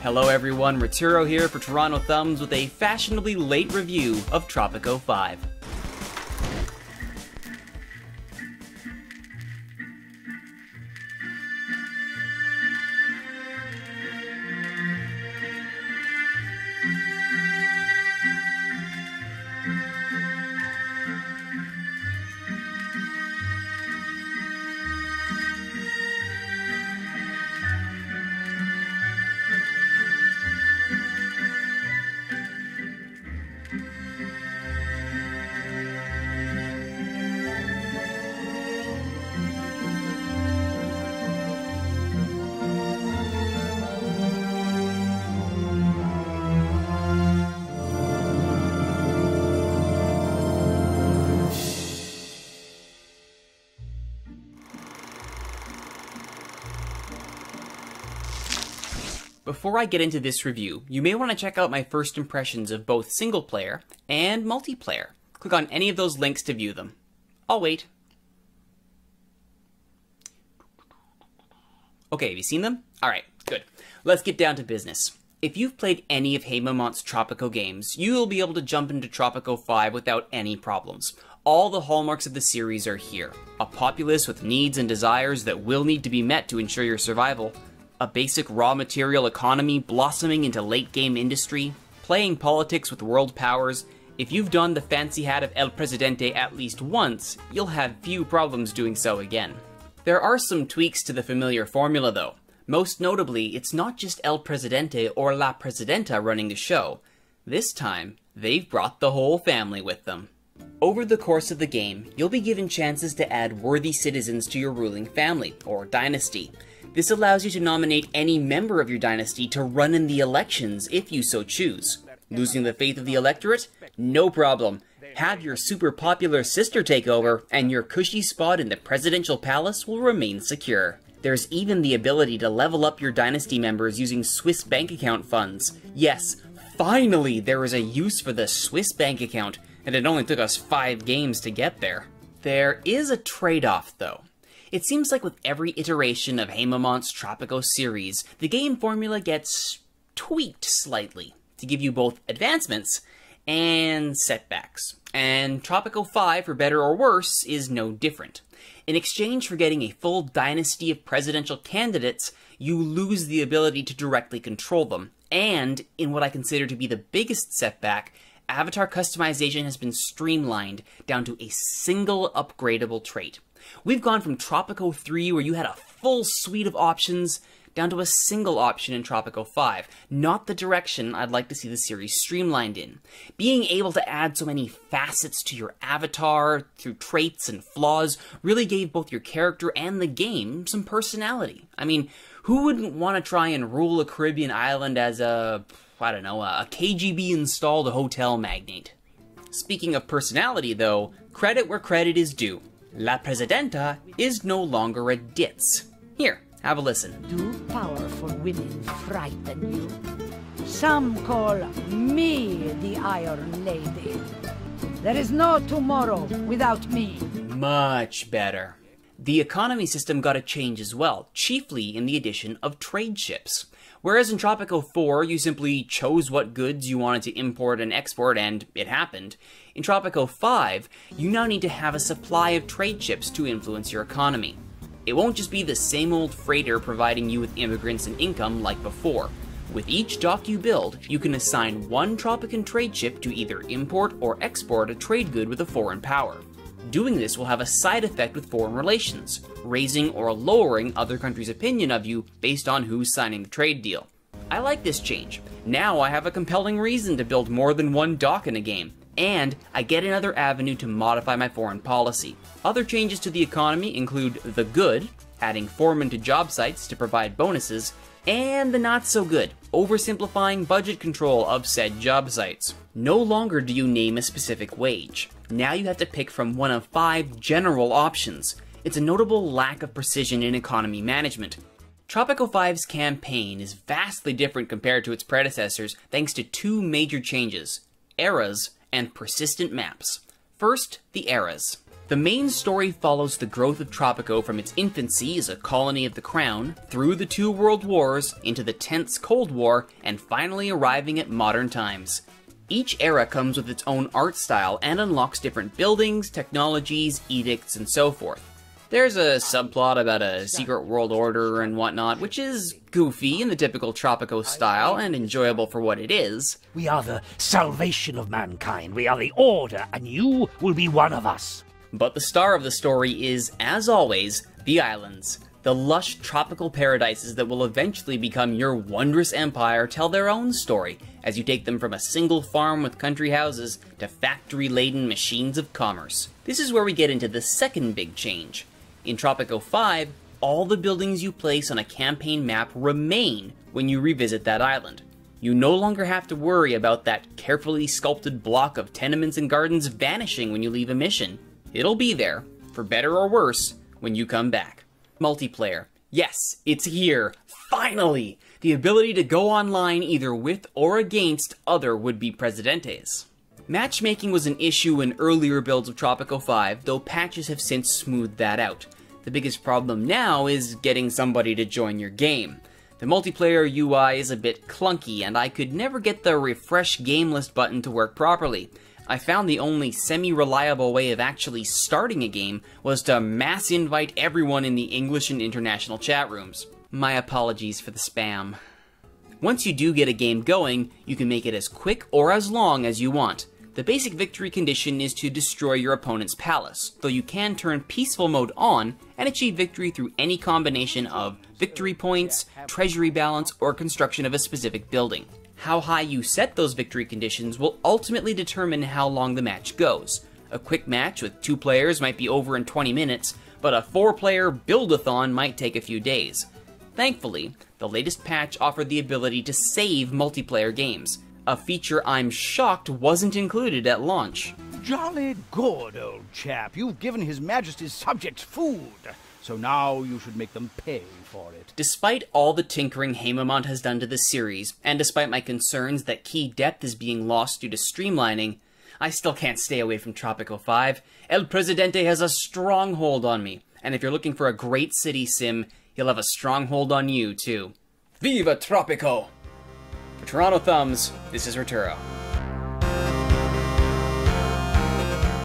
Hello everyone, Rituro here for Toronto Thumbs with a fashionably late review of Tropico 5. Before I get into this review, you may want to check out my first impressions of both single player and multiplayer. Click on any of those links to view them. I'll wait. Okay, have you seen them? Alright, good. Let's get down to business. If you've played any of Haymont's Tropico games, you'll be able to jump into Tropico 5 without any problems. All the hallmarks of the series are here. A populace with needs and desires that will need to be met to ensure your survival. A basic raw material economy blossoming into late-game industry, playing politics with world powers. If you've donned the fancy hat of El Presidente at least once, you'll have few problems doing so again. There are some tweaks to the familiar formula though. Most notably, it's not just El Presidente or La Presidenta running the show. This time, they've brought the whole family with them. Over the course of the game, you'll be given chances to add worthy citizens to your ruling family, or dynasty. This allows you to nominate any member of your dynasty to run in the elections if you so choose. Losing the faith of the electorate? No problem. Have your super popular sister take over, and your cushy spot in the presidential palace will remain secure. There's even the ability to level up your dynasty members using Swiss bank account funds. Yes, finally there is a use for the Swiss bank account, and it only took us 5 games to get there. There is a trade-off though. It seems like with every iteration of Haymont's Tropico series, the game formula gets tweaked slightly to give you both advancements and setbacks. And Tropico 5, for better or worse, is no different. In exchange for getting a full dynasty of presidential candidates, you lose the ability to directly control them. And, in what I consider to be the biggest setback, avatar customization has been streamlined down to a single upgradable trait. We've gone from Tropico 3, where you had a full suite of options, down to a single option in Tropico 5. Not the direction I'd like to see the series streamlined in. Being able to add so many facets to your avatar through traits and flaws really gave both your character and the game some personality. I mean, who wouldn't want to try and rule a Caribbean island as a KGB-installed hotel magnate? Speaking of personality, though, credit where credit is due. La Presidenta is no longer a ditz. Here, have a listen. Do powerful women frighten you? Some call me the Iron Lady. There is no tomorrow without me. Much better. The economy system got a change as well, chiefly in the addition of trade ships. Whereas in Tropico 4, you simply chose what goods you wanted to import and export, and it happened. In Tropico 5, you now need to have a supply of trade ships to influence your economy. It won't just be the same old freighter providing you with immigrants and income like before. With each dock you build, you can assign one Tropican trade ship to either import or export a trade good with a foreign power. Doing this will have a side effect with foreign relations, raising or lowering other countries' opinion of you based on who's signing the trade deal. I like this change. Now I have a compelling reason to build more than one dock in a game, and I get another avenue to modify my foreign policy. Other changes to the economy include the good, adding foremen to job sites to provide bonuses, and the not so good, oversimplifying budget control of said job sites. No longer do you name a specific wage. Now you have to pick from one of 5 general options. It's a notable lack of precision in economy management. Tropico 5's campaign is vastly different compared to its predecessors thanks to 2 major changes: eras and persistent maps. First, the eras. The main story follows the growth of Tropico from its infancy as a colony of the Crown, through the 2 world wars, into the tense Cold War, and finally arriving at modern times. Each era comes with its own art style and unlocks different buildings, technologies, edicts, and so forth. There's a subplot about a secret world order and whatnot, which is goofy in the typical Tropico style and enjoyable for what it is. We are the salvation of mankind. We are the Order, and you will be one of us. But the star of the story is, as always, the islands. The lush tropical paradises that will eventually become your wondrous empire tell their own story, as you take them from a single farm with country houses to factory-laden machines of commerce. This is where we get into the second big change. In Tropico 5, all the buildings you place on a campaign map remain when you revisit that island. You no longer have to worry about that carefully sculpted block of tenements and gardens vanishing when you leave a mission. It'll be there, for better or worse, when you come back. Multiplayer. Yes, it's here. Finally! The ability to go online either with or against other would-be Presidentes. Matchmaking was an issue in earlier builds of Tropico 5, though patches have since smoothed that out. The biggest problem now is getting somebody to join your game. The multiplayer UI is a bit clunky, and I could never get the refresh game list button to work properly. I found the only semi-reliable way of actually starting a game was to mass invite everyone in the English and international chat rooms. My apologies for the spam. Once you do get a game going, you can make it as quick or as long as you want. The basic victory condition is to destroy your opponent's palace, though you can turn peaceful mode on and achieve victory through any combination of victory points, treasury balance, or construction of a specific building. How high you set those victory conditions will ultimately determine how long the match goes. A quick match with 2 players might be over in 20 minutes, but a 4-player build-a-thon might take a few days. Thankfully, the latest patch offered the ability to save multiplayer games, a feature I'm shocked wasn't included at launch. Jolly good, old chap. You've given His Majesty's subjects food, so now you should make them pay for it. Despite all the tinkering Haemimont has done to the series, and despite my concerns that key depth is being lost due to streamlining, I still can't stay away from Tropico 5. El Presidente has a strong hold on me, and if you're looking for a great city sim, he'll have a strong hold on you, too. Viva Tropico! For Toronto Thumbs, this is Rituro.